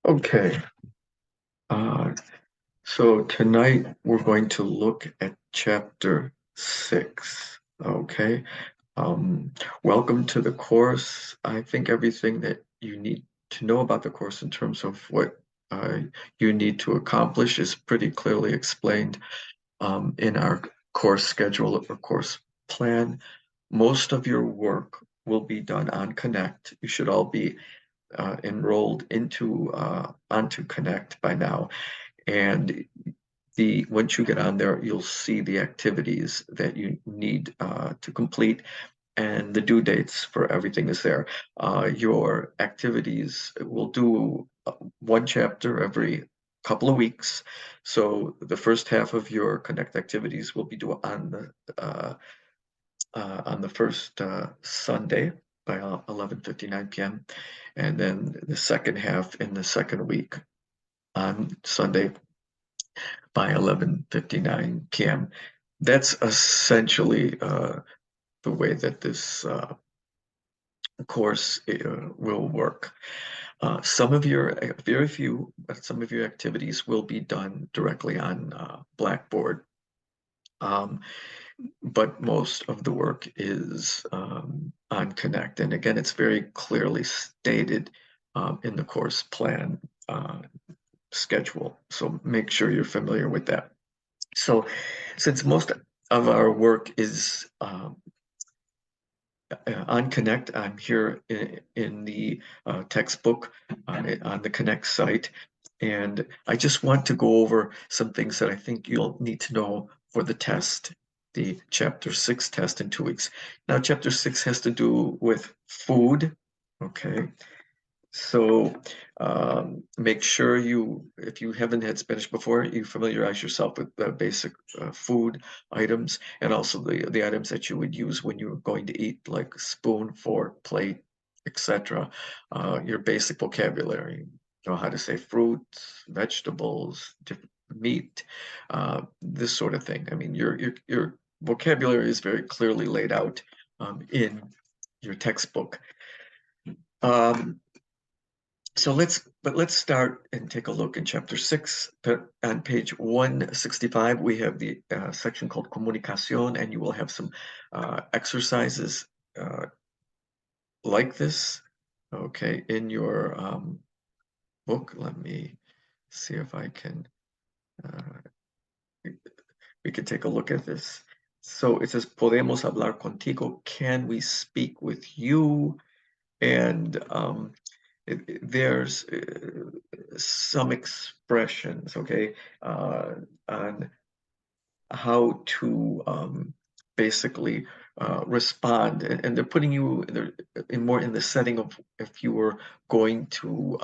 Okay, uh, so tonight we're going to look at chapter 6. Okay, welcome to the course. I think everything that you need to know about the course in terms of what uh, you need to accomplish is pretty clearly explained in our course schedule or course plan. Most of your work will be done on Connect. You should all be enrolled into onto Connect by now. And the once you get on there, you'll see the activities that you need to complete, and the due dates for everything is there. Your activities will do one chapter every couple of weeks. So the first half of your Connect activities will be due on the first Sunday by 11:59 p.m. And then the second half in the second week on Sunday by 11:59 p.m. That's essentially the way that this course will work. Some of your, very few, but some of your activities will be done directly on Blackboard. Um, but most of the work is on Connect. And again, it's very clearly stated in the course plan schedule. So make sure you're familiar with that. So since most of our work is on Connect, I'm here in the textbook on the Connect site. And I just want to go over some things that I think you'll need to know for the test, the chapter 6 test in 2 weeks. Now, chapter 6 has to do with food. Okay. So make sure if you haven't had Spanish before, you familiarize yourself with the basic food items and also the items that you would use when you're going to eat, like spoon, fork, plate, etc. Your basic vocabulary, know how to say fruits, vegetables, meat, this sort of thing. I mean, your vocabulary is very clearly laid out in your textbook. Um, let's start and take a look in chapter 6. On page 165, we have the section called Comunicación, and you will have some exercises like this, okay, in your book. Let me see if I can, we can take a look at this. So it says, Podemos hablar contigo, can we speak with you? And there's some expressions, okay, on how to basically respond, and they're putting you in more in the setting of if you were going to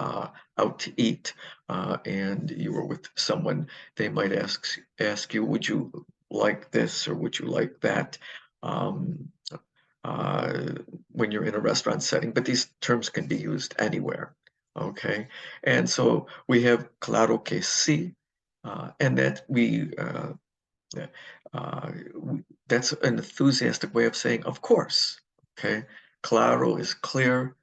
out to eat and you were with someone, they might ask you, would you like this or would you like that? Um, uh, when you're in a restaurant setting, but these terms can be used anywhere. Okay, and so we have claro que sí, and that uh, that's an enthusiastic way of saying of course. Okay, claro is clear,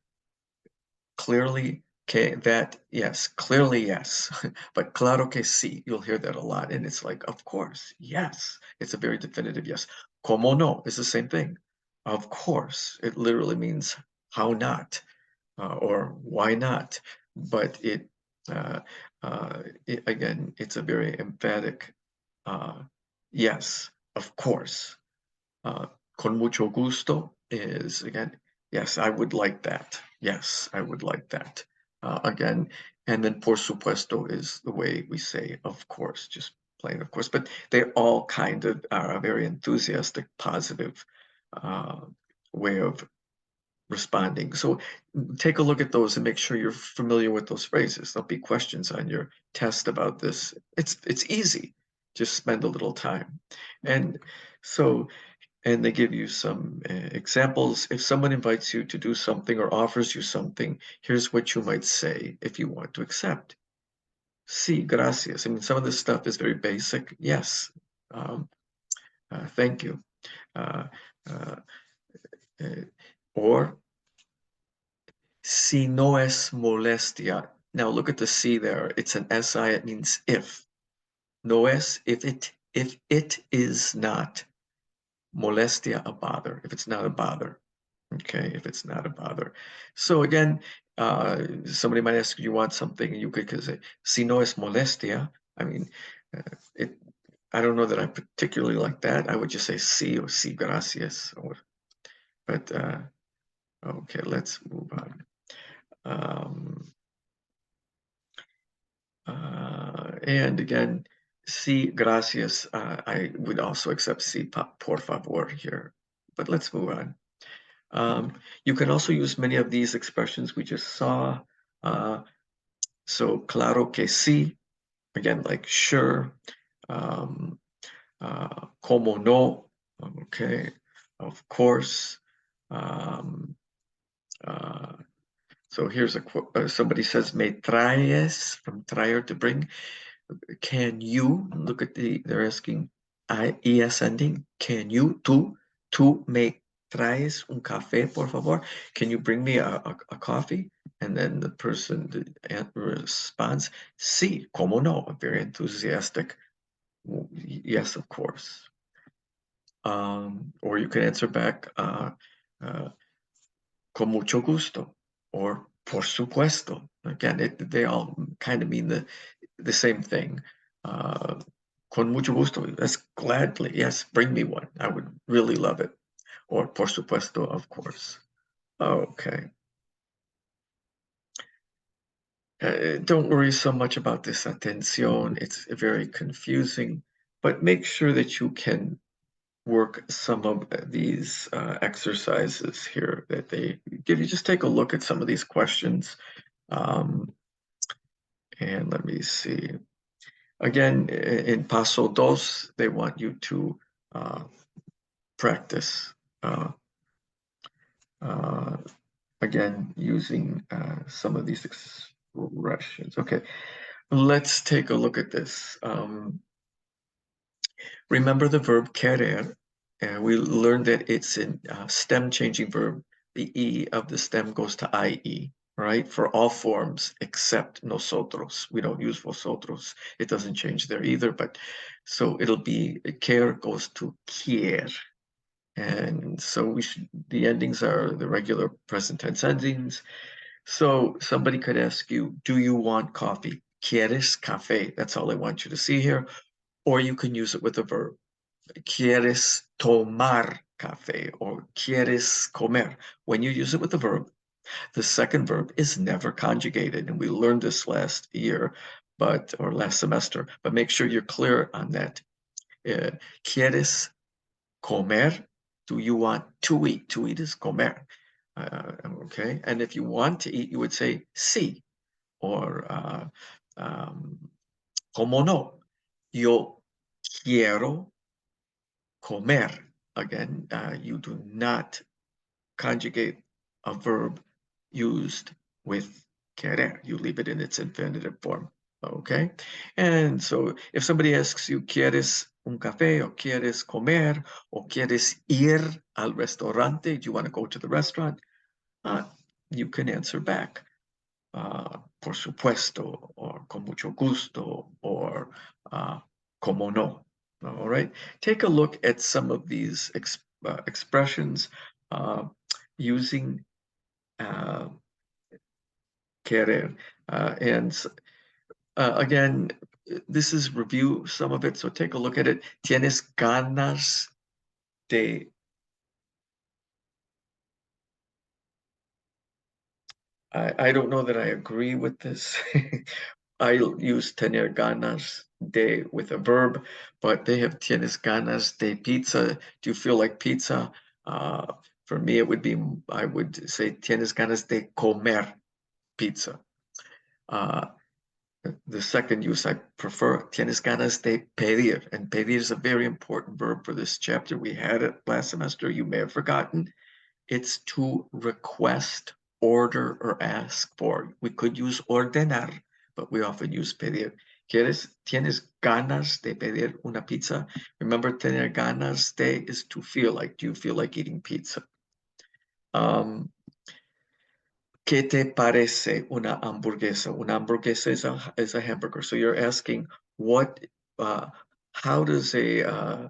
clearly. Okay, that yes, clearly yes, but claro que sí, you'll hear that a lot, and it's like of course, yes, it's a very definitive yes. Como no is the same thing. Of course, it literally means how not or why not, but uh, again, it's a very emphatic yes, of course. Con mucho gusto is again, yes, I would like that. Yes, I would like that. Again, and then por supuesto is the way we say of course, just plain of course, but they all kind of are a very enthusiastic, positive uh, way of responding. So take a look at those and make sure you're familiar with those phrases. There'll be questions on your test about this. It's easy. Just spend a little time. And so and they give you some examples. If someone invites you to do something or offers you something, here's what you might say if you want to accept. Sí, gracias. I mean, some of this stuff is very basic. Yes. Um, thank you. Uh, uh, or si no es molestia, Now look at the C there. It's an SI. It means if. No es, if it is not. Molestia, a bother. If it's not a bother. Okay, if it's not a bother. So again, somebody might ask you want something, you could say, si no es molestia. I mean, it. I don't know that I particularly like that. I would just say si or si gracias. But okay, let's move on. And again, si gracias. I would also accept si por favor here. But let's move on. You can also use many of these expressions we just saw. So claro que sí, again, like sure, como no, okay, of course. So here's a quote. Somebody says, "Me traes," from traer, to bring. Can you, look at they're asking es ending. Can you, tú me traes un café, por favor? Can you bring me a coffee? And then the person responds, sí, como no, very enthusiastic. Yes, of course. Or you can answer back, con mucho gusto, or por supuesto. Again, they all kind of mean the same thing. Con mucho gusto, that's gladly, yes, bring me one. I would really love it. Or por supuesto, of course. Okay. Don't worry so much about this atención. It's very confusing, but make sure that you can work some of these exercises here that they give you. Just take a look at some of these questions. And let me see. Again, in Paso Dos, they want you to practice, again, using some of these expressions. Okay, let's take a look at this. Remember the verb querer. We learned that it's a stem changing verb. The E of the stem goes to IE, right? For all forms except nosotros. We don't use vosotros. It doesn't change there either, but so it'll be querer goes to quier. And so the endings are the regular present tense endings. So somebody could ask you, do you want coffee? ¿Quieres café? That's all I want you to see here. Or you can use it with a verb. ¿Quieres tomar café? Or ¿quieres comer? When you use it with a verb, the second verb is never conjugated. And we learned this last year, or last semester, but make sure you're clear on that. ¿Quieres comer? Do you want to eat? To eat is comer. Okay. And if you want to eat, you would say sí, or como no. Yo quiero comer. Again, you do not conjugate a verb used with querer. You leave it in its infinitive form. Okay? And so if somebody asks you, ¿quieres un café? Or ¿quieres comer? Or ¿quieres ir al restaurante? Do you want to go to the restaurant? You can answer back. Por supuesto, or con mucho gusto, or como no. All right. Take a look at some of these expressions using querer. And again, this is review some of it, so take a look at it. Tienes ganas de. I don't know that I agree with this. I use tener ganas de with a verb, but they have tienes ganas de pizza. Do you feel like pizza? For me, it would be, I would say tienes ganas de comer pizza. The second use I prefer, tienes ganas de pedir. And pedir is a very important verb for this chapter. We had it last semester. You may have forgotten. It's to request, order, or ask for. We could use ordenar, but we often use pedir. ¿Tienes ganas de pedir una pizza? Remember, tener ganas de is to feel like. Do you feel like eating pizza? ¿Qué te parece una hamburguesa? Una hamburguesa is a hamburger. So you're asking what, uh, how does a uh,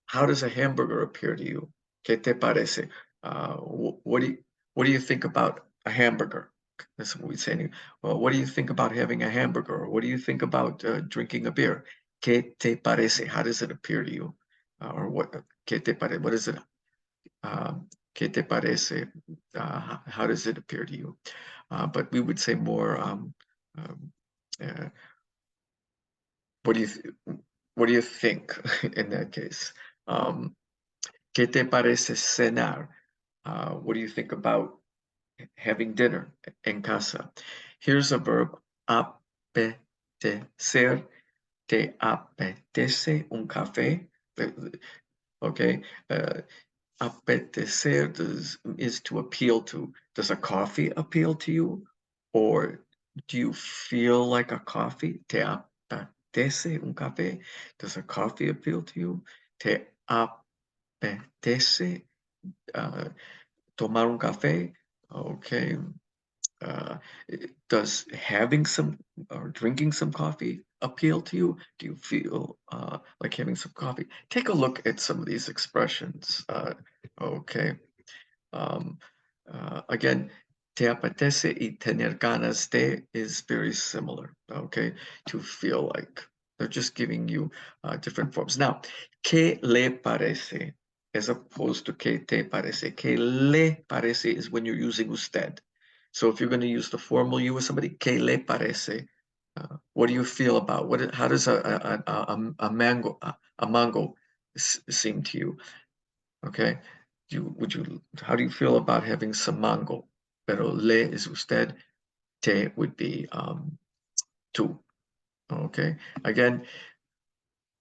how does a hamburger appear to you? ¿Qué te parece? What do you think about a hamburger? That's what we say. Well, what do you think about having a hamburger? Or what do you think about drinking a beer? ¿Qué te parece? How does it appear to you? Or what? ¿Qué te parece? What is it? ¿Qué te parece? How does it appear to you? But we would say more. Um, uh, what do you think in that case? ¿Qué te parece cenar? What do you think about having dinner en casa? Here's a verb, apetecer. ¿Te apetece un café? Okay. Apetecer is to appeal to. Does a coffee appeal to you? Or do you feel like a coffee? ¿Te apetece un café? Does a coffee appeal to you? ¿Te apetece tomar un café? Okay. Does having some or drinking some coffee appeal to you? Do you feel like having some coffee? Take a look at some of these expressions. Okay. Um, Again, te apetece y tener ganas de is very similar, okay, to feel like. They're just giving you different forms. Now, ¿qué le parece? As opposed to ¿qué te parece? ¿Qué le parece is when you're using usted. So if you're going to use the formal you with somebody, ¿qué le parece? What do you feel about? How does a mango seem to you? Okay. How do you feel about having some mango? Pero le is usted, te would be tú. Okay. Again,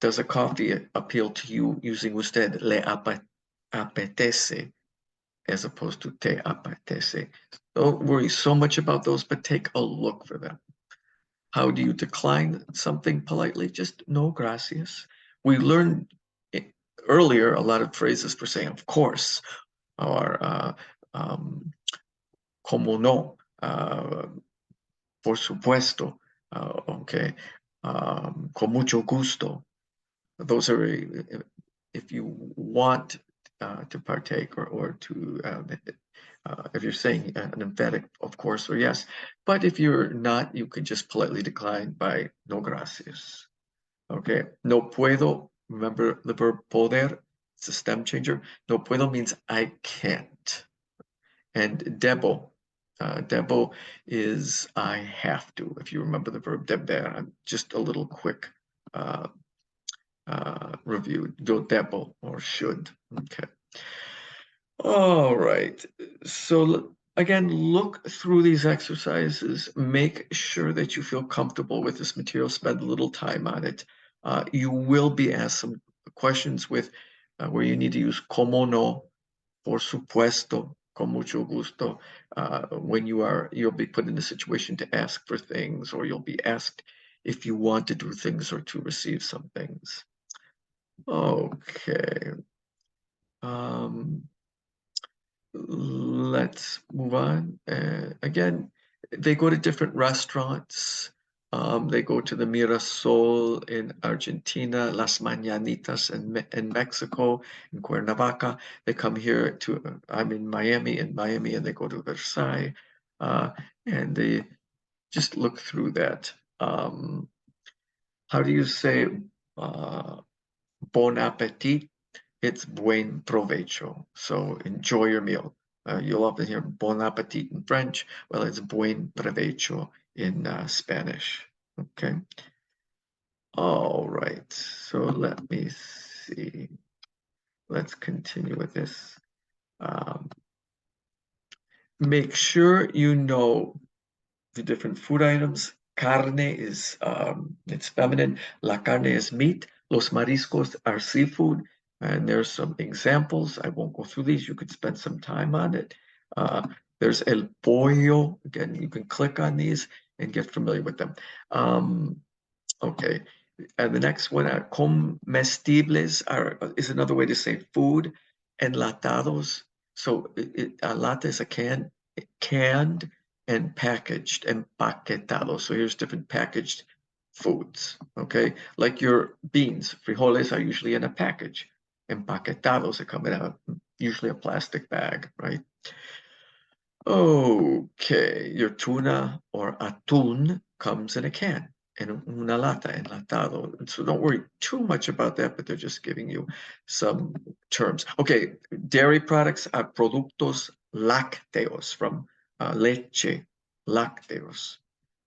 does a coffee appeal to you using usted? Le apetece as opposed to te apetece. Don't worry so much about those, but take a look for them. How do you decline something politely? Just no gracias. We learned earlier a lot of phrases for saying, of course, or como no, por supuesto, okay, con mucho gusto. Those are, if you want to partake or to, if you're saying an emphatic, of course, or yes. But if you're not, you can just politely decline by no gracias. Okay, no puedo, remember the verb poder, it's a stem changer. No puedo means I can't. And debo is I have to. If you remember the verb deber, just a little quick review. Do debo or should. Okay. All right. So again, look through these exercises. Make sure that you feel comfortable with this material. Spend a little time on it. You will be asked some questions with where you need to use como no, por supuesto, con mucho gusto. When you'll be put in a situation to ask for things, or you'll be asked if you want to do things or to receive some things. Okay. Let's move on. Again, they go to different restaurants. They go to the Mirasol in Argentina, Las Mañanitas in Mexico, in Cuernavaca. They come here to, I'm in Miami, and they go to Versailles. And they just look through that. How do you say bon appetit? It's buen provecho. So enjoy your meal. You'll often hear bon appetit in French. Well, it's buen provecho in Spanish. Okay. All right. So let me see. Let's continue with this. Make sure you know the different food items. Carne is it's feminine. La carne is meat. Los mariscos are seafood. And there's some examples. I won't go through these. You could spend some time on it. There's el pollo. Again, you can click on these and get familiar with them. Okay. And the next one, comestibles is another way to say food. Enlatados. So lata is a canned and packaged, empaquetado. So here's different packaged foods, okay? Like your beans, frijoles are usually in a package. Empaquetados, they come in usually a plastic bag, right? Okay, your tuna or atún comes in a can, in una lata, enlatado. So don't worry too much about that, but they're just giving you some terms. Okay, dairy products are productos lácteos from leche, lácteos.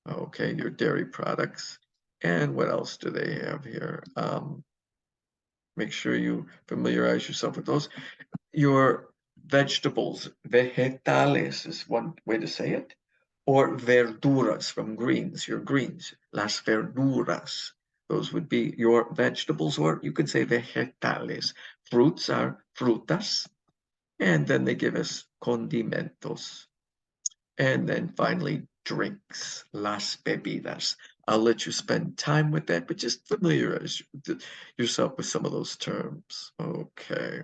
Okay, your dairy products. And what else do they have here? Make sure you familiarize yourself with those. Your vegetables, vegetales is one way to say it, or verduras from greens, your greens, las verduras. Those would be your vegetables, or you could say vegetales. Fruits are frutas, and then they give us condimentos. And then finally, drinks, las bebidas. I'll let you spend time with that, but just familiarize yourself with some of those terms. Okay.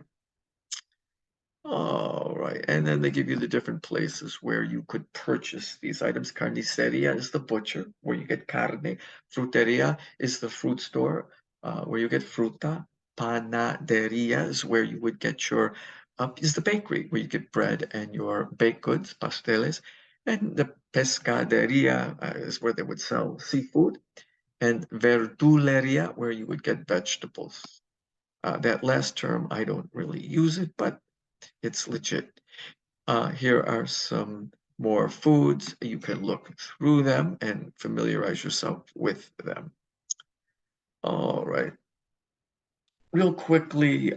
All right, and then they give you the different places where you could purchase these items. Carniceria is the butcher, where you get carne. Fruteria is the fruit store, where you get fruta. Panaderia is where you would get your, is the bakery, where you get bread and your baked goods, pasteles. And the pescaderia is where they would sell seafood. And verduleria, where you would get vegetables. That last term, I don't really use it, but it's legit. Here are some more foods. You can look through them and familiarize yourself with them. All right. Real quickly,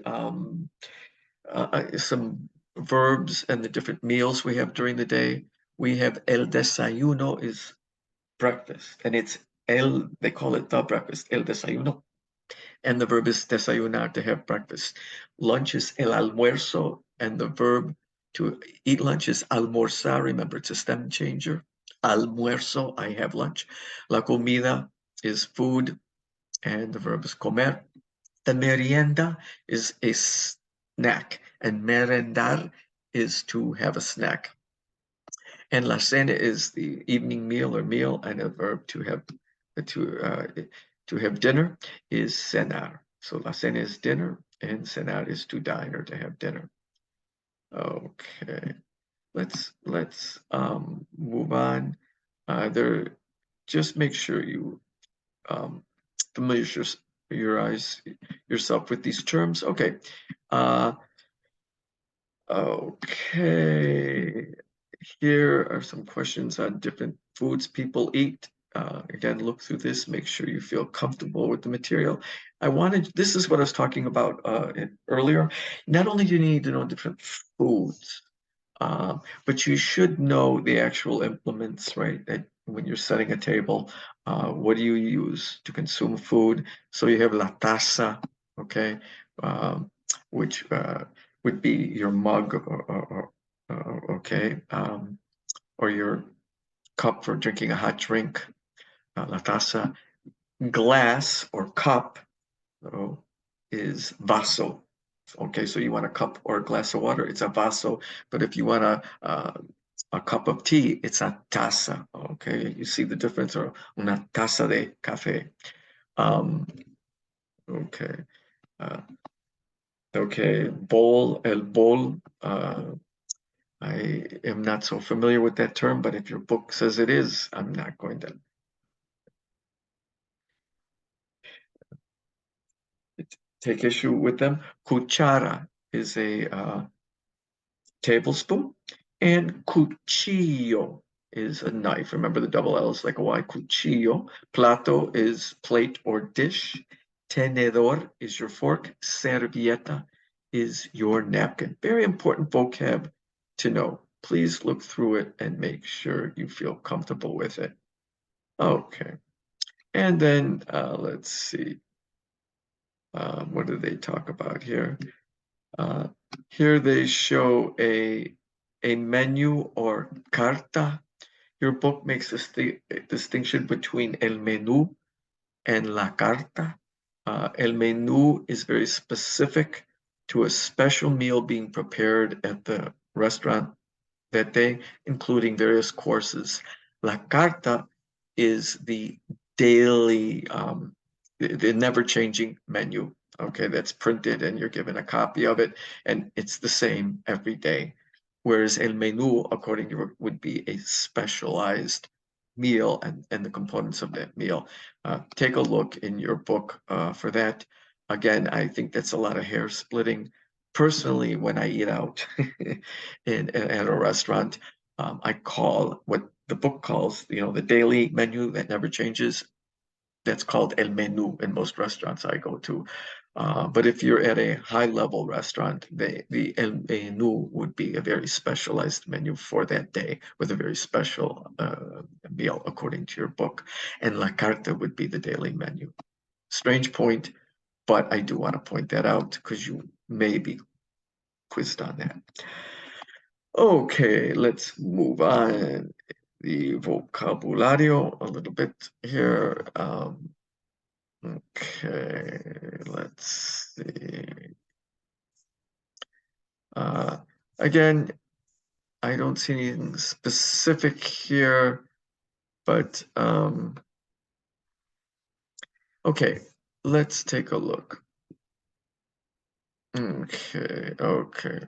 some verbs and the different meals we have during the day. We have el desayuno is breakfast, and it's they call it the breakfast, el desayuno. And the verb is desayunar, to have breakfast. Lunch is el almuerzo, and the verb to eat lunch is almorzar. Remember, it's a stem changer. Almuerzo, I have lunch. La comida is food, and the verb is comer. The merienda is a snack, and merendar is to have a snack. And la cena is the evening meal or meal, and a verb to uh, to have dinner is cenar. So la cena is dinner, and cenar is to dine or to have dinner. Okay, let's move on. There, just make sure you familiarize yourself with these terms. Okay. Uh, okay. Here are some questions on different foods people eat. Again, look through this, make sure you feel comfortable with the material. This is what I was talking about earlier. Not only do you need to know different foods, but you should know the actual implements, right? That when you're setting a table, what do you use to consume food? So you have la taza, okay, which would be your mug, okay, or your cup for drinking a hot drink, la taza. Glass or cup, so, is vaso. Okay, so you want a cup or a glass of water, it's a vaso. But if you want a cup of tea, it's a taza. Okay, you see the difference, or una taza de café. Okay, uh, okay, el bowl. I am not so familiar with that term, but if your book says it is, I'm not going to take issue with them. Cuchara is a tablespoon, and cuchillo is a knife. Remember the double L is like a Y. Cuchillo. Plato is plate or dish. Tenedor is your fork. Servilleta is your napkin. Very important vocab to know. Please look through it and make sure you feel comfortable with it. Okay. And then let's see. What do they talk about here? Uh, Here they show a menu or carta. Your book makes a distinction between el menú and la carta. El menú is very specific. to a special meal being prepared at the restaurant that day, including various courses. La carta is the daily, the never-changing menu. Okay, that's printed and you're given a copy of it, and it's the same every day. Whereas el menú, according to it, would be a specialized meal and the components of that meal. Take a look in your book for that. Again, I think that's a lot of hair splitting. Personally, when I eat out at a restaurant, I call what the book calls, the daily menu that never changes. That's called el menú in most restaurants I go to. But if you're at a high-level restaurant, the el menú would be a very specialized menu for that day with a very special meal according to your book. And la carta would be the daily menu. Strange point, but I do want to point that out because you may be quizzed on that. Okay, let's move on. The vocabulario a little bit here. Okay, let's see. Again, I don't see anything specific here, but okay, let's take a look. Okay.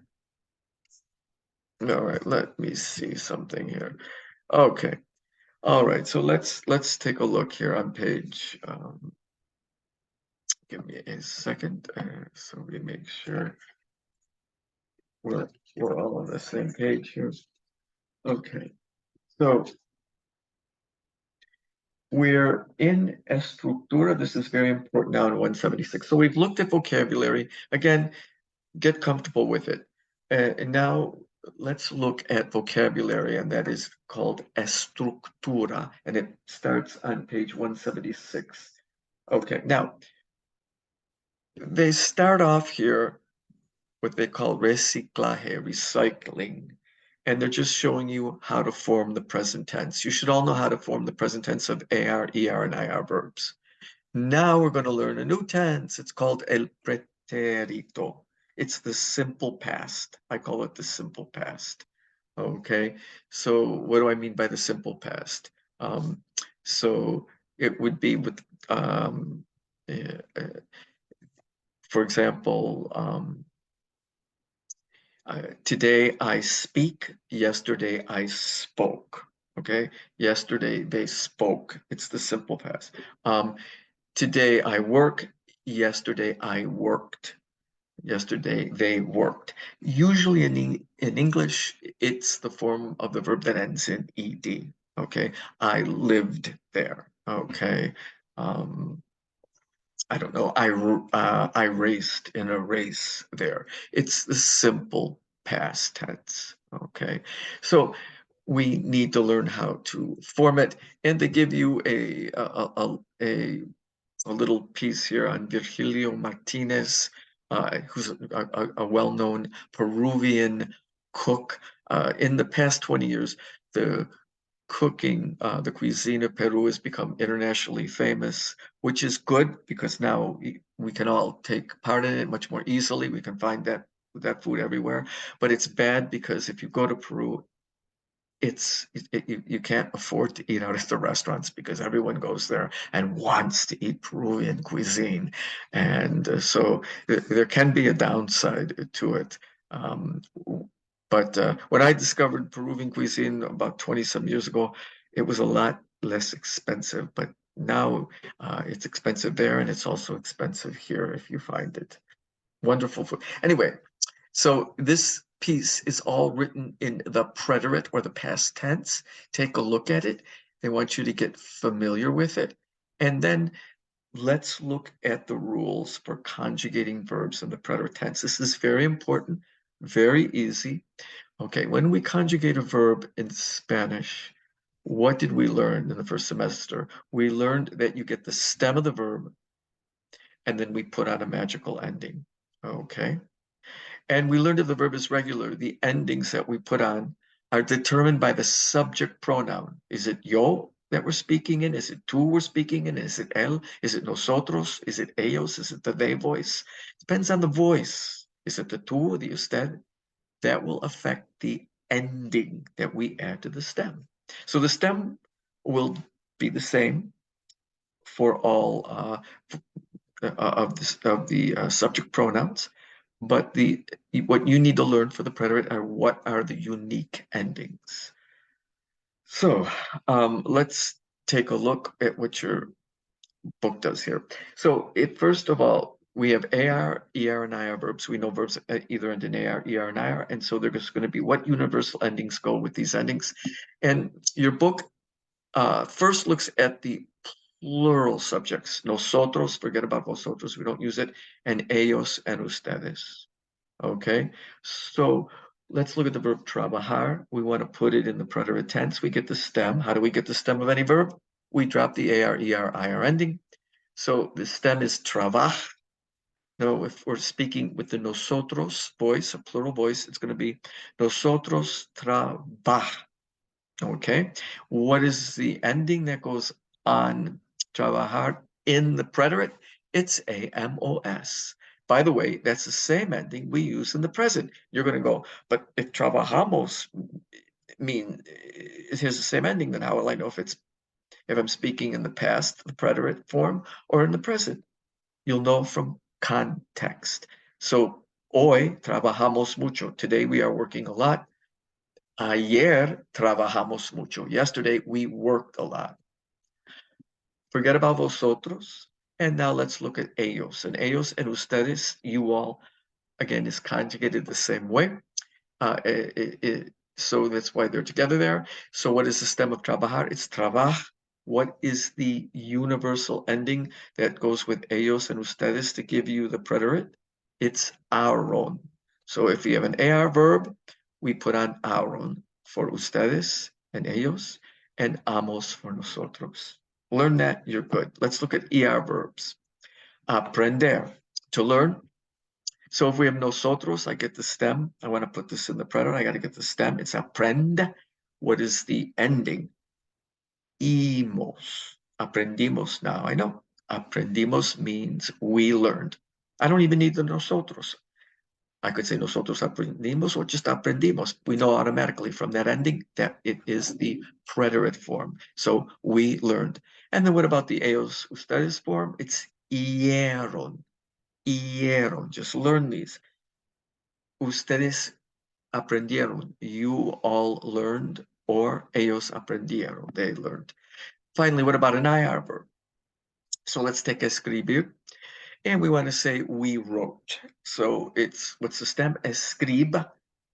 All right, let me see something here. Okay. All right, so let's take a look here on page. Give me a second, so we make sure we're all on the same page here. Okay, so we're in estructura. This is very important now in 176. So we've looked at vocabulary. Again, get comfortable with it. And now let's look at vocabulary, and that is called estructura, and it starts on page 176. Okay, now they start off here what they call reciclaje, recycling, and they're just showing you how to form the present tense. You should all know how to form the present tense of AR, ER, and IR verbs. Now we're going to learn a new tense. It's called el pretérito. It's the simple past. I call it the simple past. Okay, so what do I mean by the simple past? So it would be with, for example, today I speak, yesterday I spoke. Okay, yesterday they spoke. It's the simple past. Today I work, yesterday I worked. Yesterday they worked. Usually in English, it's the form of the verb that ends in ed. Okay, I lived there. Okay, I don't know. I raced in a race there. It's the simple past tense. Okay, so we need to learn how to form it, and they give you a little piece here on Virgilio Martinez, who's a well-known Peruvian cook. In the past 20 years, the the cuisine of Peru has become internationally famous, which is good because now we can all take part in it much more easily. We can find that food everywhere. But it's bad because if you go to Peru, you can't afford to eat out at the restaurants because everyone goes there and wants to eat Peruvian cuisine, and so there can be a downside to it. Um, but when I discovered Peruvian cuisine about 20 some years ago, it was a lot less expensive. But now it's expensive there, and it's also expensive here if you find it. Wonderful food. Anyway, so this piece is all written in the preterite or the past tense. Take a look at it. They want you to get familiar with it. And then let's look at the rules for conjugating verbs in the preterite tense. This is very important, very easy. Okay, when we conjugate a verb in Spanish, what did we learn in the first semester? We learned that you get the stem of the verb and then we put on a magical ending. Okay. And we learned if the verb is regular, the endings that we put on are determined by the subject pronoun. Is it yo that we're speaking in? Is it tú we're speaking in? Is it él? Is it nosotros? Is it ellos? Is it the they voice? Depends on the voice. is it the tú or the usted? That will affect the ending that we add to the stem. So the stem will be the same for all of the subject pronouns, but what you need to learn for the preterite are what are the unique endings. So let's take a look at what your book does here. So first of all, we have AR, ER, and IR verbs. We know verbs either end in AR, ER, and IR, and so there's going to be what universal endings go with these endings. And your book first looks at the plural subjects. Nosotros, forget about vosotros, we don't use it, and ellos and ustedes. Okay, so let's look at the verb trabajar. We want to put it in the preterite tense. We get the stem. How do we get the stem of any verb? We drop the AR, ER, IR ending. So the stem is trabaj. No, if we're speaking with the nosotros voice, a plural voice, it's going to be nosotros trabaj. Okay, what is the ending that goes on trabajar in the preterite? It's amos. By the way, that's the same ending we use in the present. You're going to go, but if trabajamos it has the same ending, then how will I know if I'm speaking in the past, the preterite form, or in the present? You'll know from context. So, hoy trabajamos mucho. Today we are working a lot. Ayer trabajamos mucho. Yesterday we worked a lot. Forget about vosotros. And now let's look at ellos. And ellos and ustedes, you all, again, is conjugated the same way. So that's why they're together there. So what is the stem of trabajar? It's trabaj. What is the universal ending that goes with ellos and ustedes to give you the preterite? It's auron. So if we have an AR verb, we put on auron for ustedes and ellos, and amos for nosotros. Learn that, you're good. Let's look at ER verbs. Aprender, to learn. So if we have nosotros, I get the stem. I want to put this in the preterite. I got to get the stem. It's aprend. What is the ending? Imos. Aprendimos. Now I know. Aprendimos means we learned. I don't even need the nosotros. I could say nosotros aprendimos or just aprendimos. We know automatically from that ending that it is the preterite form. So we learned. And then what about the ellos ustedes form? It's hierron. Hierron. Just learn these. Ustedes aprendieron. You all learned, or ellos aprendieron. They learned. Finally, what about an IR verb? So let's take escribir. And we want to say we wrote. So what's the stem? Escrib.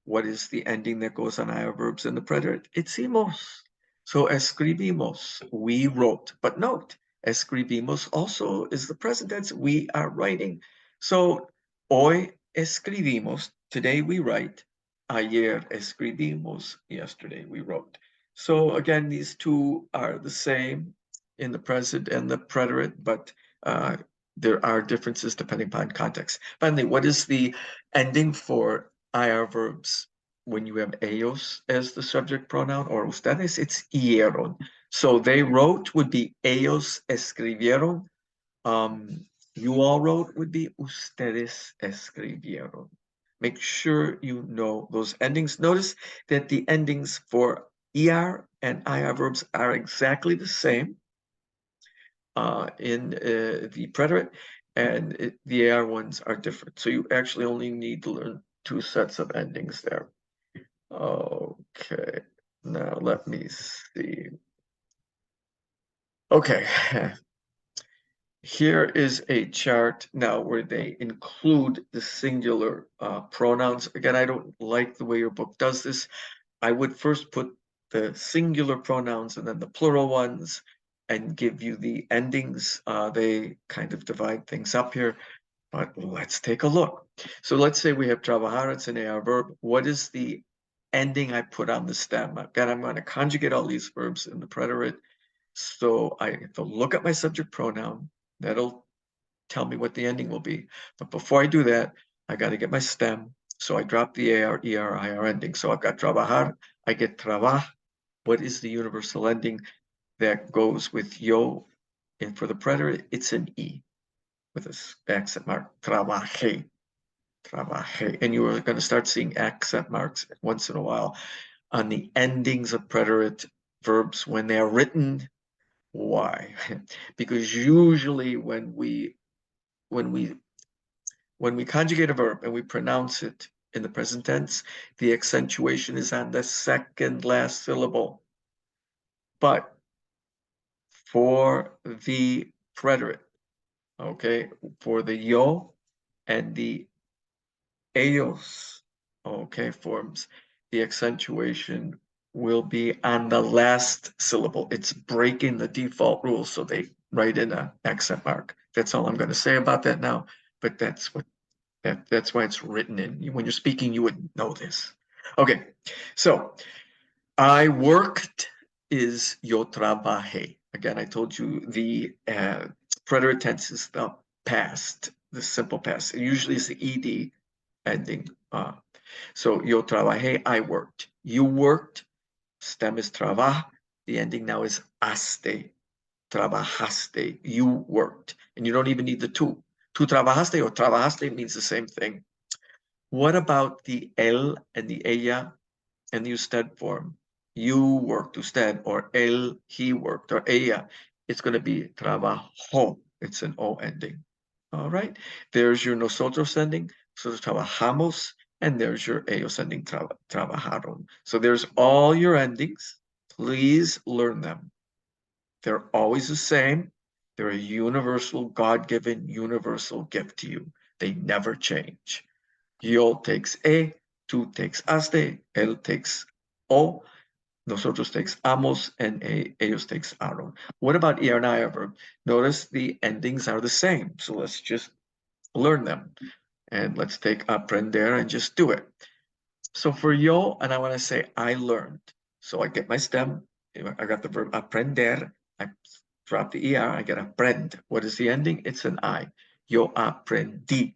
What is the ending that goes on IR verbs in the preterite? It's himos. So escribimos, we wrote. But note, escribimos also is the present tense. We are writing. So hoy escribimos, today we write. Ayer escribimos, yesterday we wrote. So again, these two are the same in the present and the preterite, but there are differences depending upon context. Finally, what is the ending for IR verbs when you have ellos as the subject pronoun or ustedes? It's hierron. So they wrote would be ellos escribieron. You all wrote would be ustedes escribieron. Make sure you know those endings. Notice that the endings for ER and IR verbs are exactly the same in the preterite, and the AR ones are different. So you actually only need to learn two sets of endings there. Okay, now let me see. Okay, here is a chart now where they include the singular pronouns. Again, I don't like the way your book does this. I would first put the singular pronouns and then the plural ones and give you the endings. They kind of divide things up here, but let's take a look. So let's say we have trabajar, it's an AR verb. What is the ending I put on the stem? Again, I'm going to conjugate all these verbs in the preterite. So I have to look at my subject pronoun. That'll tell me what the ending will be. But before I do that, I got to get my stem. So I drop the AR, ER, IR ending. So I've got trabajar, I get trabaj. What is the universal ending that goes with yo? And for the preterite, it's an E with an accent mark, trabaje. trabajé. And you are going to start seeing accent marks once in a while on the endings of preterite verbs when they are written. Why? Because usually when we conjugate a verb and we pronounce it in the present tense, the accentuation is on the second last syllable. But for the preterite, okay, for the yo and the ellos, okay, forms, the accentuation will be on the last syllable. It's breaking the default rule, so they write in an accent mark. That's all I'm going to say about that now, but that's why it's written in. When you're speaking, you would know this. Okay, so I worked is yo trabajé. Again, I told you the preterite tense is the past, the simple past. It usually is the ed ending. So yo trabajé, I worked. You worked, stem is trabaj. The ending now is aste, trabajaste. You worked. And you don't even need the tú. Tú trabajaste or trabajaste means the same thing. What about the él and the ella and the usted form? You worked, usted, or él, he worked, or ella. It's going to be trabajó. It's an O ending. All right. There's your nosotros ending. Nosotros trabajamos. And there's your ellos ending, trabajaron. So there's all your endings. Please learn them. They're always the same. They're a universal, God-given, universal gift to you. They never change. Yo takes tú takes aste, él takes o, nosotros takes amos, and ellos takes aron. What about er and I verb? Notice the endings are the same. So let's just learn them. And let's take aprender and just do it. So for yo, and I want to say I learned. So I get my stem. I got the verb aprender. I drop the er. I get aprend. What is the ending? It's an I. Yo aprendí.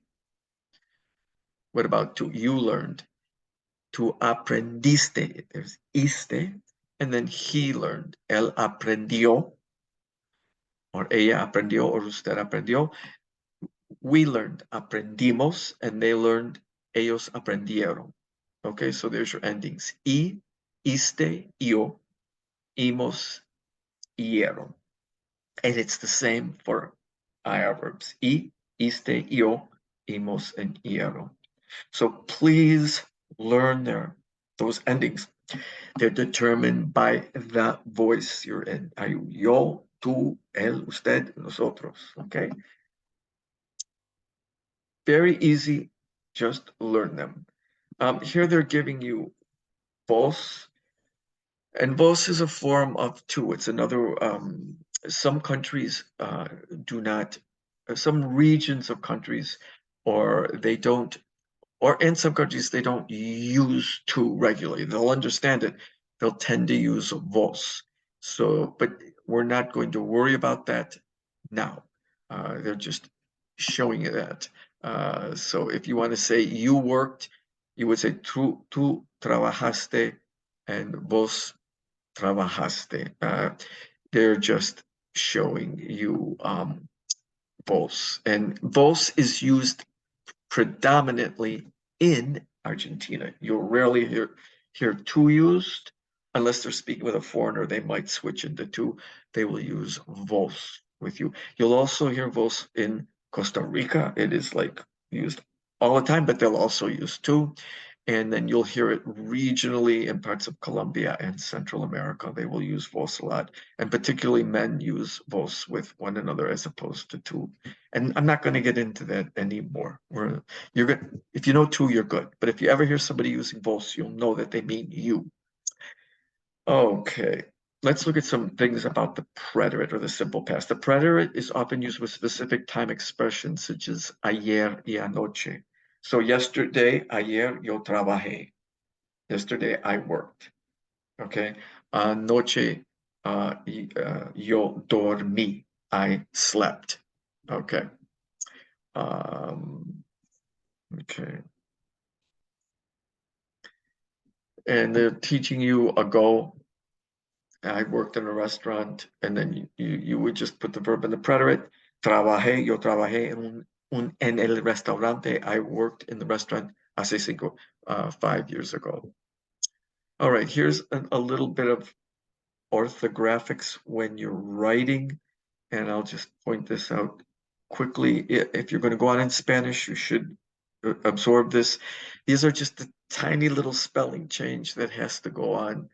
What about tú? You learned. Tú aprendiste. There's iste. And then he learned. Él aprendió. Or ella aprendió. Or usted aprendió. We learned. Aprendimos. And they learned. Ellos aprendieron. Okay, so there's your endings. Y, iste, yo, imos, hieron. And it's the same for IR verbs. Y, iste, yo, imos, and hieron. So please learn those endings. They're determined by the voice you're in. Are you yo, tú, él, usted, nosotros? Okay. Very easy. Just learn them. Here they're giving you vos, and vos is a form of tú. It's another. Some countries do not. Some regions of countries, or they don't, or in some countries they don't use tú regularly. They'll understand it. They'll tend to use vos. So, but we're not going to worry about that now. They're just showing you that. So if you want to say you worked, you would say tú trabajaste and vos trabajaste. They're just showing you vos. And vos is used predominantly in Argentina. You'll rarely hear tú used unless they're speaking with a foreigner. They might switch into tú. They will use vos with you. You'll also hear vos in Costa Rica. It is like used all the time, but they'll also use tú. And then you'll hear it regionally in parts of Colombia and Central America. They will use vos a lot. And particularly men use vos with one another as opposed to tú. And I'm not going to get into that anymore. You're good. If you know tú, you're good. But if you ever hear somebody using vos, you'll know that they mean you. Okay. Let's look at some things about the preterite or the simple past. The preterite is often used with specific time expressions such as ayer y anoche. So yesterday, ayer yo trabajé. Yesterday I worked. Okay. Anoche yo dormí. I slept. Okay. Okay. And they're teaching you ago. I worked in a restaurant, and then you would just put the verb in the preterite. Trabajé, yo trabajé en un en el restaurante. I worked in the restaurant hace 5 years ago. All right, here's a little bit of orthographics when you're writing, and I'll just point this out quickly. If you're going to go on in Spanish, you should absorb this. These are just a tiny little spelling change that has to go on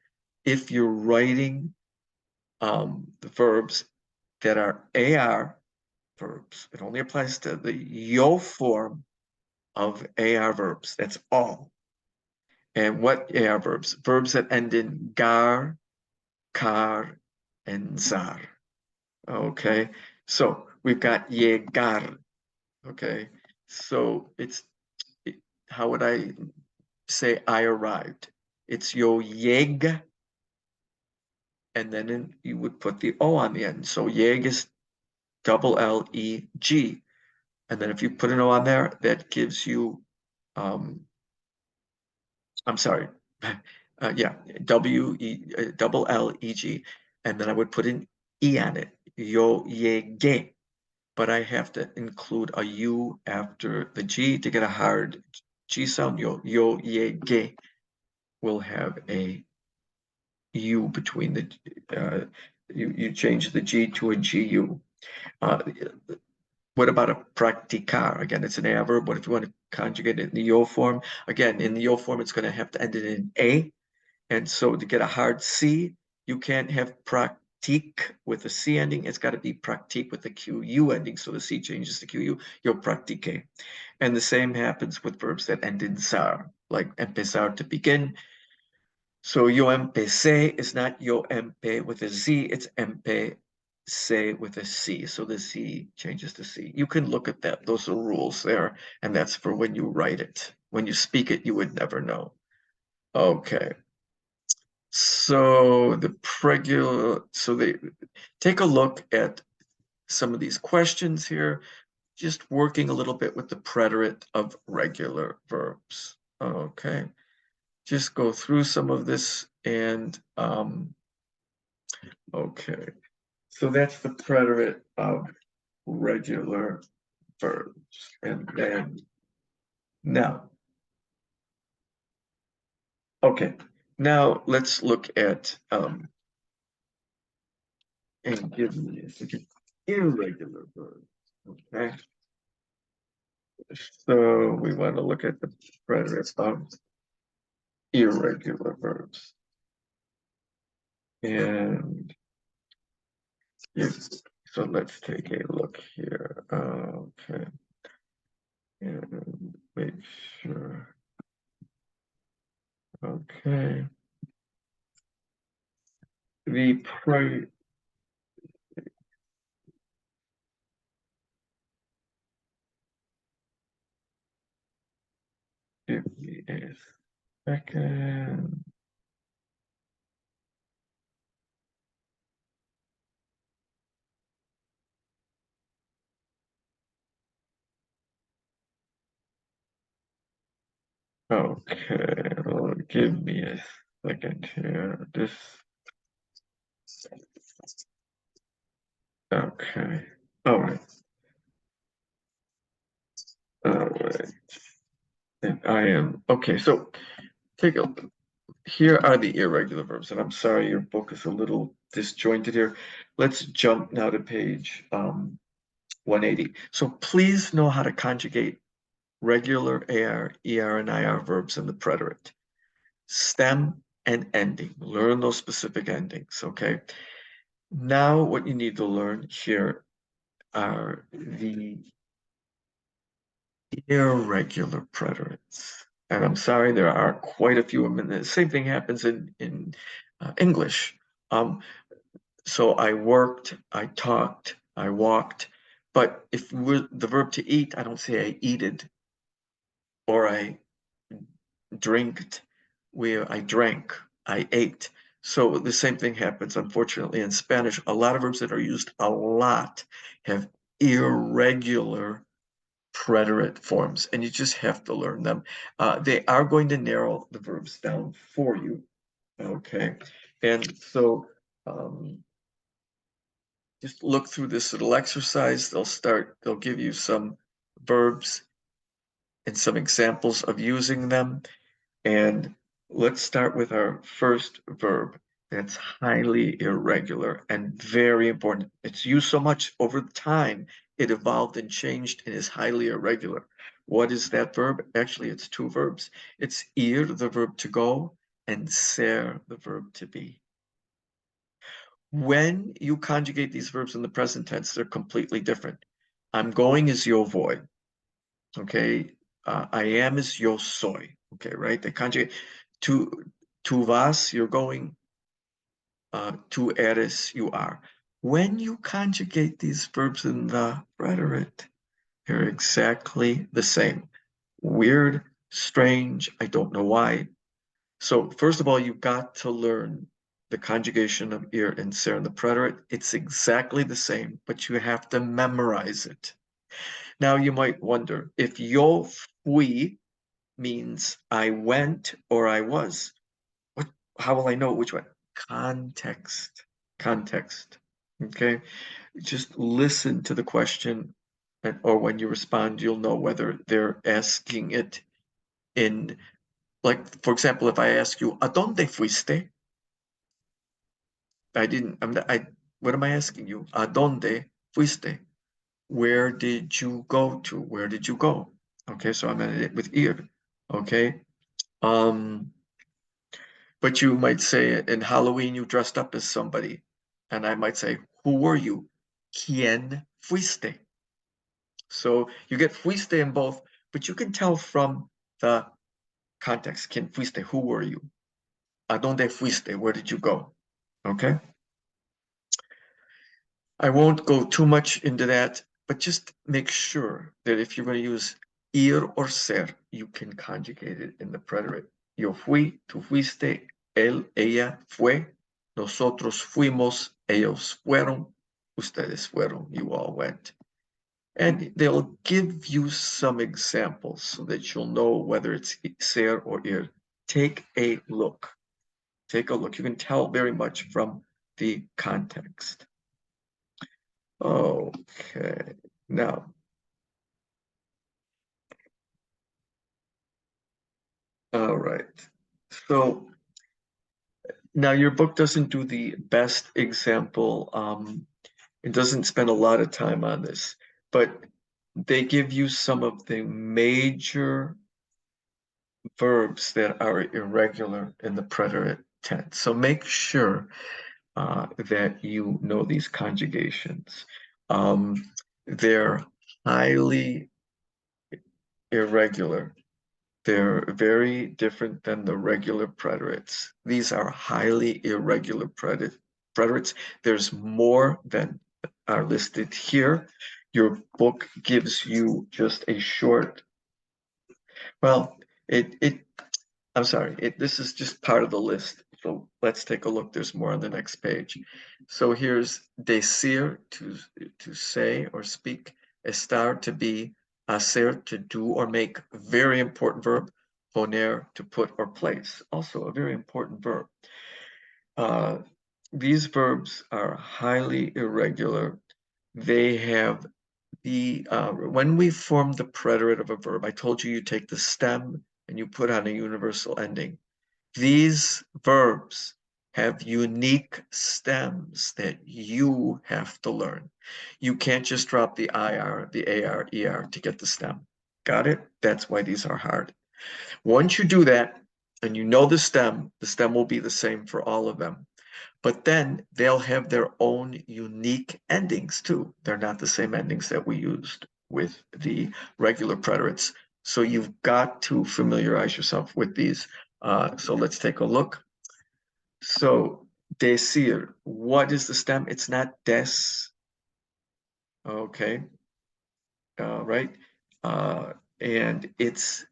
if you're writing the verbs that are AR verbs. It only applies to the yo form of AR verbs. That's all. And what AR verbs? Verbs that end in gar, car, and zar. Okay, so we've got llegar. Okay, so how would I say I arrived? It's yo lleg, and then you would put the O on the end. So lleg is double L-E-G. And then if you put an O on there, that gives you, I'm sorry, yeah, double L-E-G. And then I would put an E on it, yo llegué. But I have to include a U after the G to get a hard G sound. Yo llegué will have a U between you change the G to a GU. What about a practicar? Again, it's an adverb. What if you want to conjugate it in the yo form? Again, in the yo form, it's going to have to end in an A. And so to get a hard C, you can't have practique with a C ending. It's got to be practique with a QU ending. So the C changes to QU. Yo practique. And the same happens with verbs that end in zar, like empezar, to begin. So yo empecé is not yo empe with a Z, it's empecé with a C. So the C changes to C. You can look at that. Those are rules there. And that's for when you write it. When you speak it, you would never know. Okay. So they take a look at some of these questions here, just working a little bit with the preterite of regular verbs. Okay. Just go through some of this and okay. So that's the preterite of regular verbs. And then now, okay. Now let's look at and give me a second, irregular verbs. Okay. So we want to look at the preterite of irregular verbs. And yes, so let's take a look here. Okay. And make sure. Okay. The pre give me a second. Okay, well, give me a second here. Okay. All right. All right. And I am, okay, so take a look. Here are the irregular verbs, and I'm sorry your book is a little disjointed here. Let's jump now to page 180. So please know how to conjugate regular AR, ER, and IR verbs in the preterite. Stem and ending. Learn those specific endings, okay? Now what you need to learn here are the irregular preterites. And I'm sorry, there are quite a few of them. And the same thing happens in English. So I worked, I talked, I walked. But if we're the verb to eat, I don't say I eated or I drinked, where I drank, I ate. So the same thing happens, unfortunately, in Spanish. A lot of verbs that are used a lot have irregular preterite forms, and you just have to learn them. They are going to narrow the verbs down for you, okay? And so just look through this little exercise. They'll give you some verbs and some examples of using them. And let's start with our first verb that's highly irregular and very important. It's used so much over time, it evolved and changed and is highly irregular. What is that verb? Actually, it's two verbs. It's ir, the verb to go, and ser, the verb to be. When you conjugate these verbs in the present tense, they're completely different. I'm going is yo voy. Okay. I am is yo soy. Okay, right? They conjugate. To tu vas, you're going. Tu eres, you are. When you conjugate these verbs in the preterite, they're exactly the same. Weird, strange, I don't know why. So first of all, you've got to learn the conjugation of ir and ser in the preterite. It's exactly the same, but you have to memorize it. Now you might wonder, if yo fui means I went or I was, what, how will I know which one? Context, context, okay? Just listen to the question, or when you respond, you'll know whether they're asking it in, like, for example, if I ask you, ¿A dónde fuiste? What am I asking you? ¿A dónde fuiste? Where did you go to? Where did you go? Okay, so I'm at it with ir, okay? Um, but you might say in Halloween you dressed up as somebody, and I might say, who were you? ¿Quién fuiste? So you get fuiste in both, but you can tell from the context. ¿Quién fuiste? Who were you? ¿A dónde fuiste? Where did you go? Okay. I won't go too much into that, but just make sure that if you're going to use ir or ser, you can conjugate it in the preterite. Yo fui, tú fuiste, él, ella fue, nosotros fuimos, ellos fueron, ustedes fueron, you all went. And they'll give you some examples so that you'll know whether it's ser or ir. Take a look. Take a look. You can tell very much from the context. Okay, now, all right. So now your book doesn't do the best example. It doesn't spend a lot of time on this, but they give you some of the major verbs that are irregular in the preterite tense. So make sure that you know these conjugations. They're highly irregular. They're very different than the regular preterites. These are highly irregular preterites. There's more than are listed here. Your book gives you just a short, well, I'm sorry, this is just part of the list. So let's take a look. There's more on the next page. So here's decir, to say or speak, estar, to be, hacer, to do or make, very important verb, poner, to put or place, also a very important verb. These verbs are highly irregular. They have when we form the preterite of a verb, I told you take the stem and you put on a universal ending. These verbs have unique stems that you have to learn. You can't just drop the IR, the AR, ER to get the stem. Got it? That's why these are hard. Once you do that and you know the stem will be the same for all of them. But then they'll have their own unique endings too. They're not the same endings that we used with the regular preterites. So you've got to familiarize yourself with these. So let's take a look. So decir, what is the stem? It's not des. Okay. Right. And it's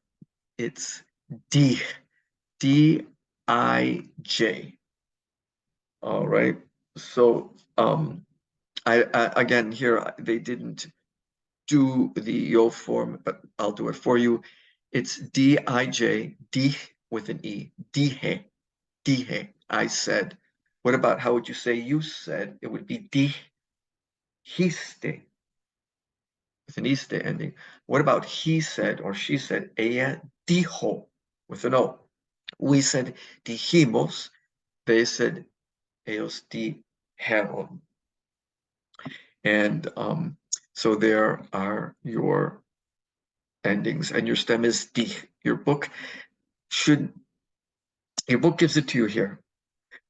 D, D-I-J. All right. So I again here they didn't do the yo form, but I'll do it for you. It's D-I-J, D with an E, dije, dije, I said. What about how would you say you said? It would be dijiste, with an iste ending. What about he said or she said? Ella dijo with an O. We said dijimos. They said ellos dijeron. And so there are your endings, and your stem is di. Your book gives it to you here,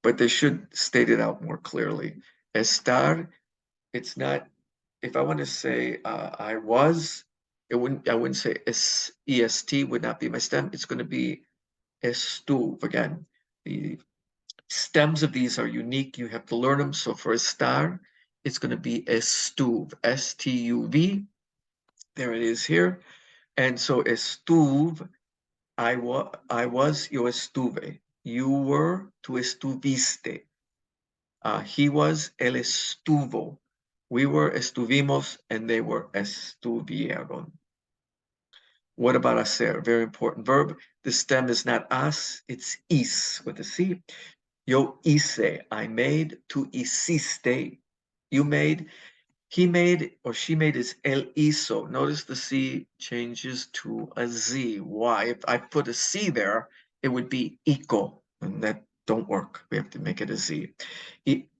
but they should state it out more clearly. Estar, it's not. If I want to say I was, I wouldn't say est would not be my stem. It's going to be estuve again. The stems of these are unique. You have to learn them. So for estar, it's going to be estuve, S-T-U-V. There it is here. And so estuve, I was, yo estuve. You were, tú estuviste. He was, él estuvo. We were, estuvimos, and they were, estuvieron. What about hacer? Very important verb. The stem is not as, it's is with a C. Yo hice, I made. Tú hiciste, you made. He made or she made is él hizo. Notice the C changes to a Z. Why? If I put a C there, it would be hico, and that don't work. We have to make it a Z.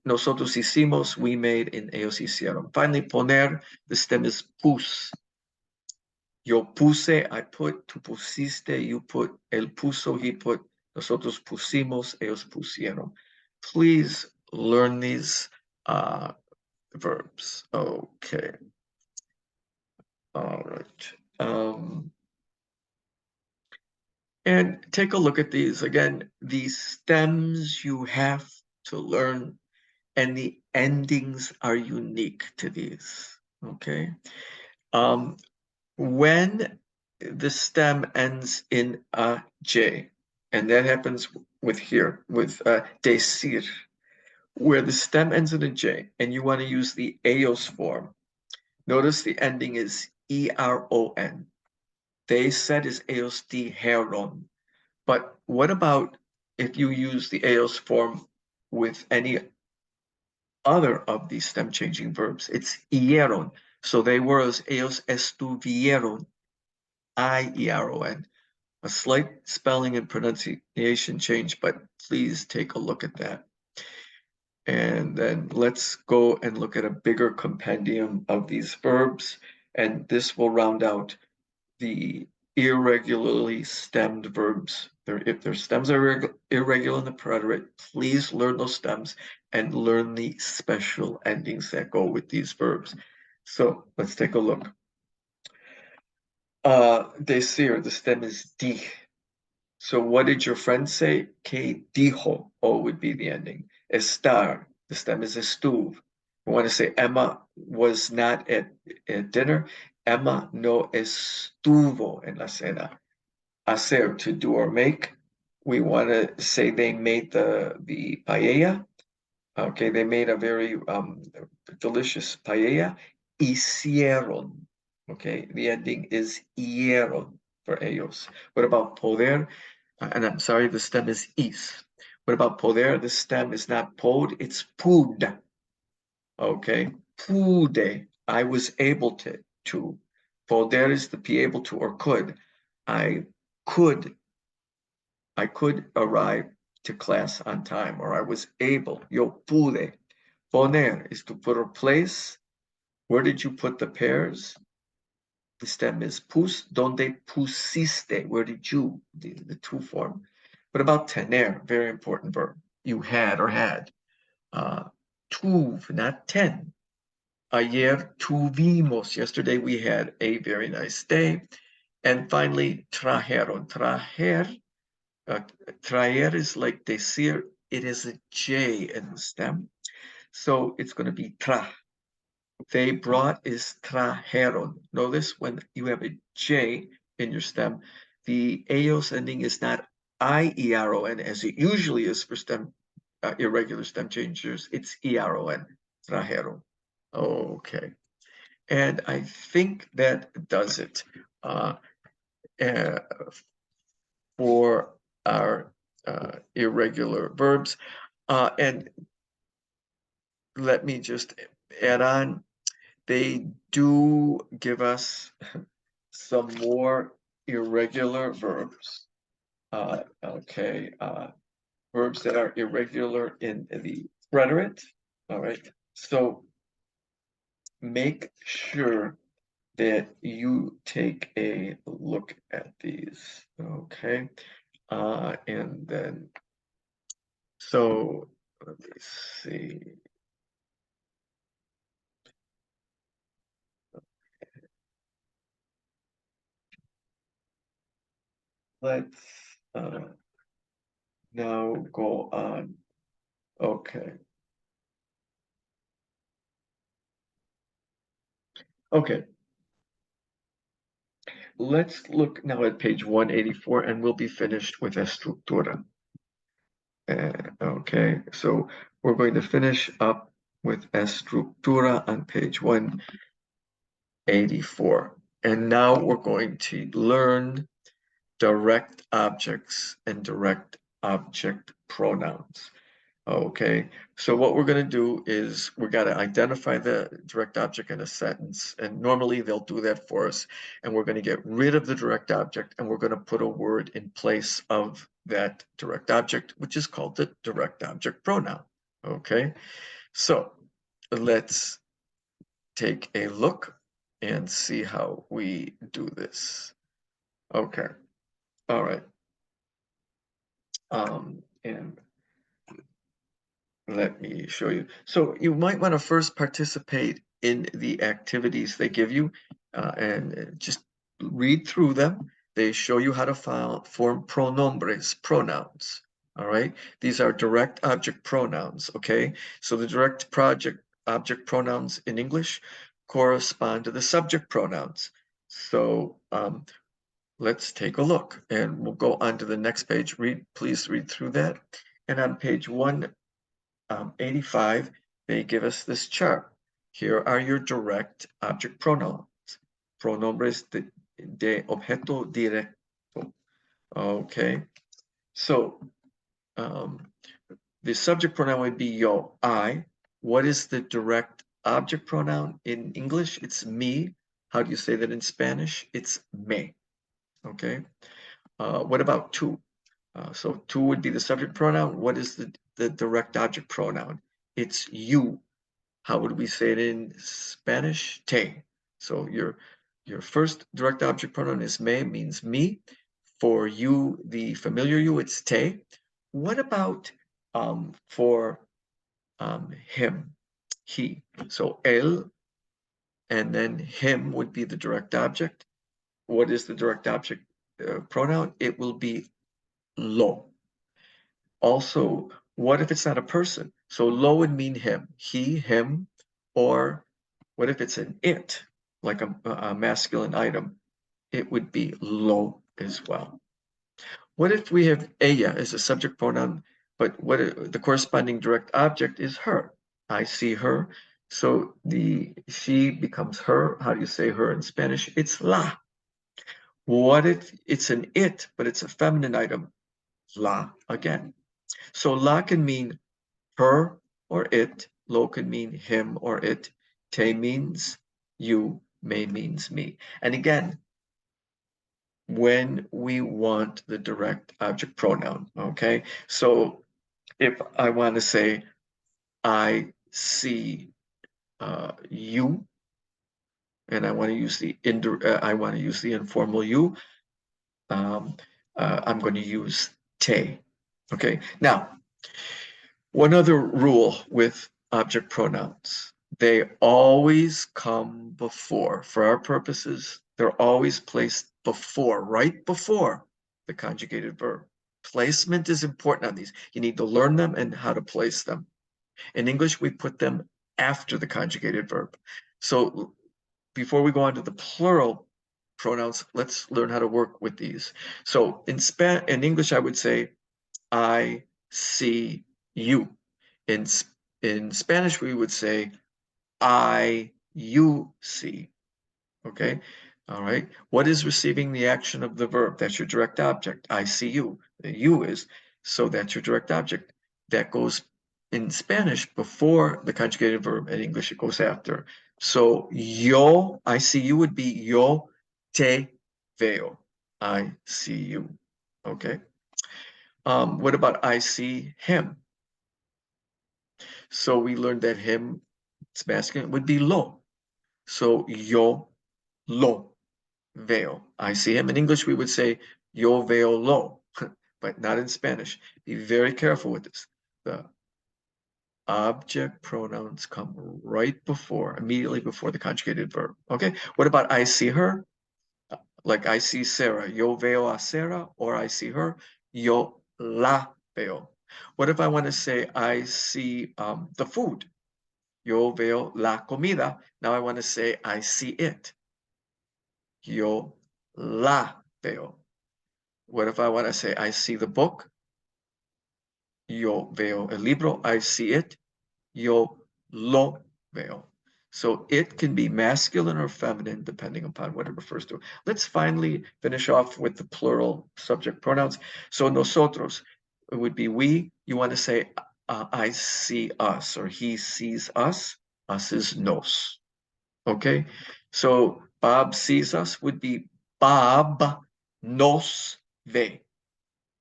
Nosotros hicimos, we made, and ellos hicieron. Finally, poner, the stem is pus. Yo puse, I put, tú pusiste, you put, él puso, he put, nosotros pusimos, ellos pusieron. Please learn these verbs. Okay. All right. And take a look at these. Again, these stems you have to learn, and the endings are unique to these. Okay. When the stem ends in a J, and that happens with here, with decir, where the stem ends in a J, and you want to use the eos form. Notice the ending is E-R-O-N. They said is ellos dijeron. But what about if you use the eos form with any other of these stem changing verbs? It's ieron. So they were as ellos estuvieron. I-E-R-O-N. A slight spelling and pronunciation change, but please take a look at that. And then let's go and look at a bigger compendium of these verbs. And this will round out the irregularly stemmed verbs. If their stems are irregular in the preterite, please learn those stems and learn the special endings that go with these verbs. So let's take a look. Decir, the stem is di. So what did your friend say? Que dijo. O would be the ending. Estar, the stem is estuve. We want to say Emma was not at dinner. Emma no estuvo en la cena. Hacer, to do or make. We want to say they made the paella. Okay, they made a very delicious paella. Hicieron. Okay, the ending is hieron for ellos. What about poder? And I'm sorry, the stem is is. What about poder? The stem is not pod, it's pud. Okay, pude. I was able to. Poder is to be able to or could. I could arrive to class on time, or I was able. Yo pude. Poner is to put or place. Where did you put the pears? The stem is pus. Donde pusiste? Where did you? The two form. What about tener? Very important verb. You had or had. Tuv, not ten. Ayer tuvimos. Yesterday we had a very nice day. And finally, trajeron. Traer is like decir. It is a J in the stem. So it's going to be tra. They brought is trajeron. Notice when you have a J in your stem, the eos ending is not I-E-R-O-N as it usually is for stem irregular stem changers. It's E-R-O-N, trajeron. Okay. And I think that does it uh, for our irregular verbs. And let me just add on, they do give us some more irregular verbs. Okay, verbs that are irregular in the preterite. All right, so make sure that you take a look at these. Okay, and then so let me see. Let's now go on. Okay. Okay. Let's look now at page 184 and we'll be finished with estructura. Okay, so we're going to finish up with estructura on page 184. And now we're going to learn direct objects and direct object pronouns. Okay, so what we're going to do is we're going to identify the direct object in a sentence, and normally they'll do that for us, and we're going to get rid of the direct object, and we're going to put a word in place of that direct object, which is called the direct object pronoun. Okay, so let's take a look and see how we do this. Okay, all right. And let me show you. So you might want to first participate in the activities they give you and just read through them. They show you how to form pronombres, pronouns. All right. These are direct object pronouns. Okay. So the direct object pronouns in English correspond to the subject pronouns. So let's take a look and we'll go on to the next page. Please read through that. And on page 185, they give us this chart. Here are your direct object pronouns. Pronombres de objeto directo. Okay, so the subject pronoun would be yo, I. What is the direct object pronoun in English? It's me. How do you say that in Spanish? It's me. Okay. What about tú? So tú would be the subject pronoun. What is the direct object pronoun? It's you. How would we say it in Spanish? Te. So your first direct object pronoun is me, means me. For you, the familiar you, it's te. What about for him, he? So él, and then him would be the direct object. What is the direct object pronoun? It will be lo. Also, what if it's not a person? So lo would mean him, he, him, or what if it's an it, like a masculine item? It would be lo as well. What if we have ella as a subject pronoun, but what the corresponding direct object is her? I see her. So she becomes her. How do you say her in Spanish? It's la. What if it's an it, but it's a feminine item? La again. So la can mean her or it. Lo can mean him or it. Te means you. Me means me. And again, when we want the direct object pronoun, okay? So if I want to say, I see you, and I want to use the informal you, I'm going to use te. Okay. Now, one other rule with object pronouns: they always come before. For our purposes, they're always placed before, right before the conjugated verb. Placement is important on these. You need to learn them and how to place them. In English, we put them after the conjugated verb. So before we go on to the plural pronouns, let's learn how to work with these. So in English, I would say, I see you. In Spanish, we would say, you see. Okay. All right. What is receiving the action of the verb? That's your direct object. I see you. The you is, so that's your direct object. That goes in Spanish, before the conjugated verb. In English, it goes after. So yo, I see you would be yo te veo. I see you. Okay. What about I see him? So we learned that him, it's masculine, would be lo. So yo lo veo. I see him. In English, we would say yo veo lo, but not in Spanish. Be very careful with this. The object pronouns come right before, immediately before the conjugated verb. Okay. What about I see her? Like I see Sarah, yo veo a Sarah, or I see her, yo la veo. What if I want to say I see the food? Yo veo la comida. Now I want to say I see it. Yo la veo. What if I want to say I see the book? Yo veo el libro. I see it. Yo lo veo. So it can be masculine or feminine depending upon what it refers to. Let's finally finish off with the plural subject pronouns. So nosotros, it would be we. You want to say I see us, or he sees us. Us is nos. Okay? So Bob sees us would be Bob nos ve.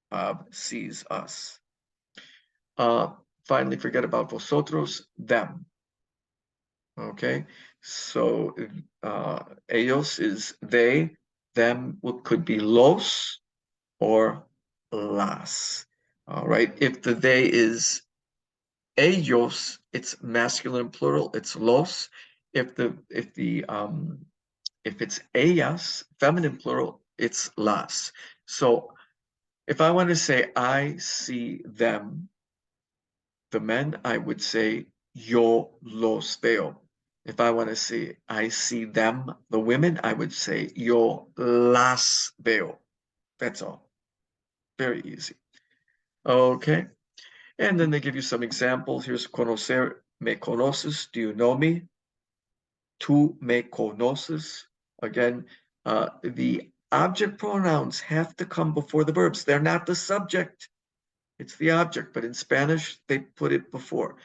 Bob sees us. Finally, forget about vosotros, them. Okay, so ellos is they, them could be los or las. All right, if the they is ellos, it's masculine plural, it's los. If it's ellas, feminine plural, it's las. So if I want to say I see them, the men, I would say yo los veo. If I want to say I see them, the women, I would say yo las veo. That's all. Very easy. Okay. And then they give you some examples. Here's conocer, me conoces. Do you know me? Tú me conoces. Again, the object pronouns have to come before the verbs. They're not the subject. It's the object, but in Spanish, they put it before.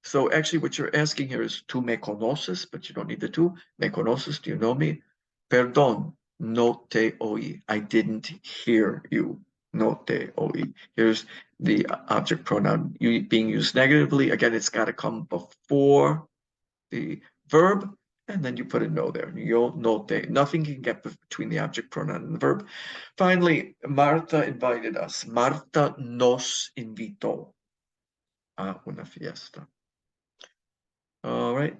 So actually what you're asking here is, tú me conoces, but you don't need the tú. Me conoces, do you know me? Perdón, no te oí. I didn't hear you. No te oí. Here's the object pronoun being used negatively. Again, it's got to come before the verb, and then you put a no there. Yo no te. Nothing can get between the object pronoun and the verb. Finally, Marta invited us. Marta nos invitó a una fiesta. All right.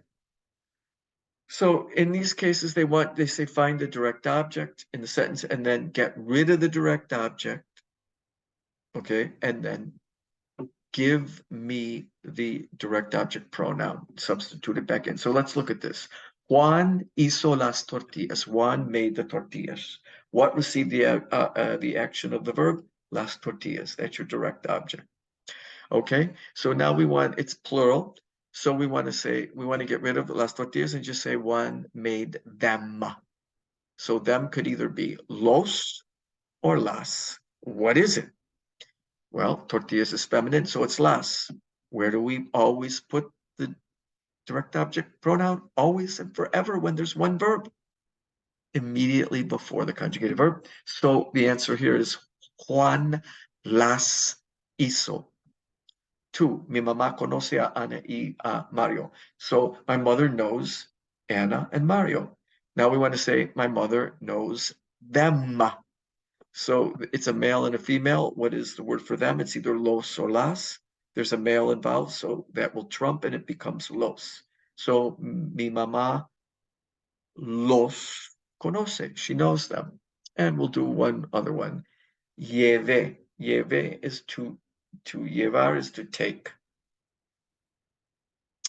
So in these cases, they say find the direct object in the sentence and then get rid of the direct object. Okay, and then give me the direct object pronoun, substitute it back in. So let's look at this. Juan hizo las tortillas. Juan made the tortillas. What received the action of the verb? Las tortillas. That's your direct object. Okay, so now it's plural. So we want to get rid of las tortillas and just say Juan made them. So them could either be los or las. What is it? Well, tortillas is feminine, so it's las. Where do we always put the direct object pronoun? Always and forever when there's one verb. Immediately before the conjugated verb. So the answer here is Juan las hizo. Two, mi mamá conoce a Ana y a Mario. So my mother knows Anna and Mario. Now we want to say my mother knows them. So it's a male and a female. What is the word for them? It's either los or las. There's a male involved, so that will trump and it becomes los. So mi mamá los conoce. She knows them. And we'll do one other one. Lleve. Lleve is to llevar is to take.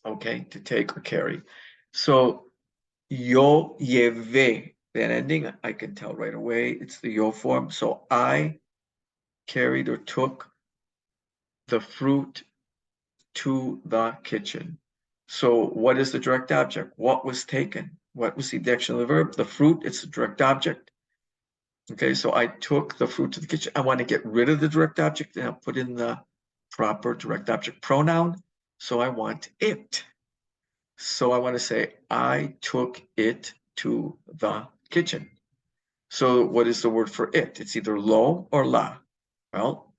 Okay, to take or carry. So yo llevé, that ending, I can tell right away, it's the yo form. So I carried or took the fruit to the kitchen. So what is the direct object? What was taken? What was the action of the verb? The fruit, it's the direct object. Okay, so I took the fruit to the kitchen. I want to get rid of the direct object and I'll put in the proper direct object pronoun. so I want it. So I want to say, I took it to the kitchen. So what is the word for it? It's either lo or la. Well,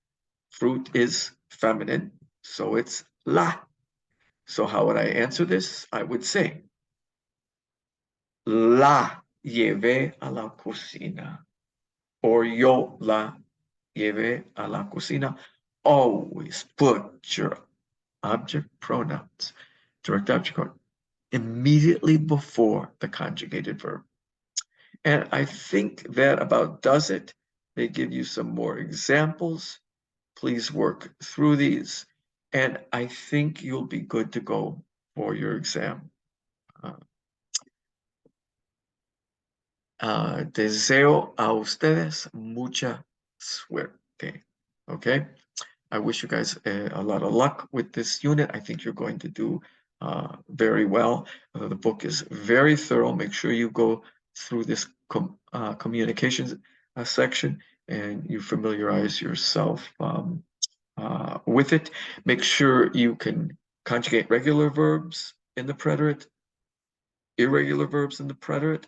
fruit is feminine, so it's la. So how would I answer this? I would say, la llevé a la cocina, or yo la llevé a la cocina. Always put your object pronouns, direct object pronoun, immediately before the conjugated verb. And I think that about does it. They give you some more examples. Please work through these. And I think you'll be good to go for your exam. Deseo a ustedes mucha suerte. Okay? I wish you guys a lot of luck with this unit. I think you're going to do very well. The book is very thorough. Make sure you go through this communications section and you familiarize yourself with it. Make sure you can conjugate regular verbs in the preterite, irregular verbs in the preterite.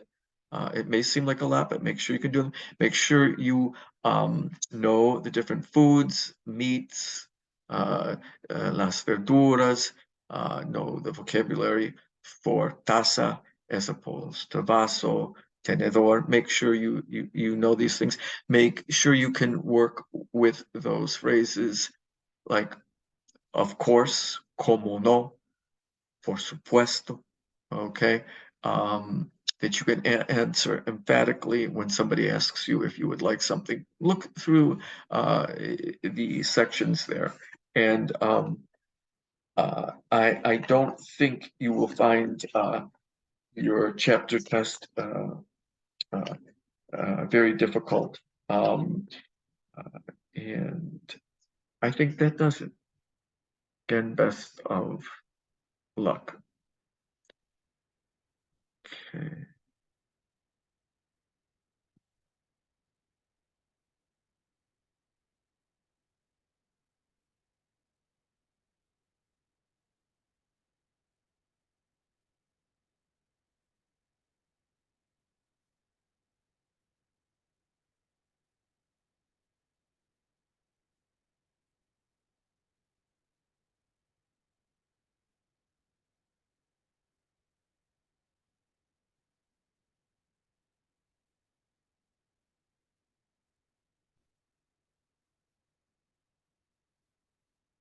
It may seem like a lot, but make sure you can do them. Make sure you know the different foods, meats, las verduras, know the vocabulary for taza as opposed to vaso, tenedor. Make sure you know these things. Make sure you can work with those phrases like, of course, como no, por supuesto, okay? That you can answer emphatically when somebody asks you if you would like something. Look through the sections there. And I don't think you will find your chapter test very difficult. And I think that does it. Again, best of luck. Okay.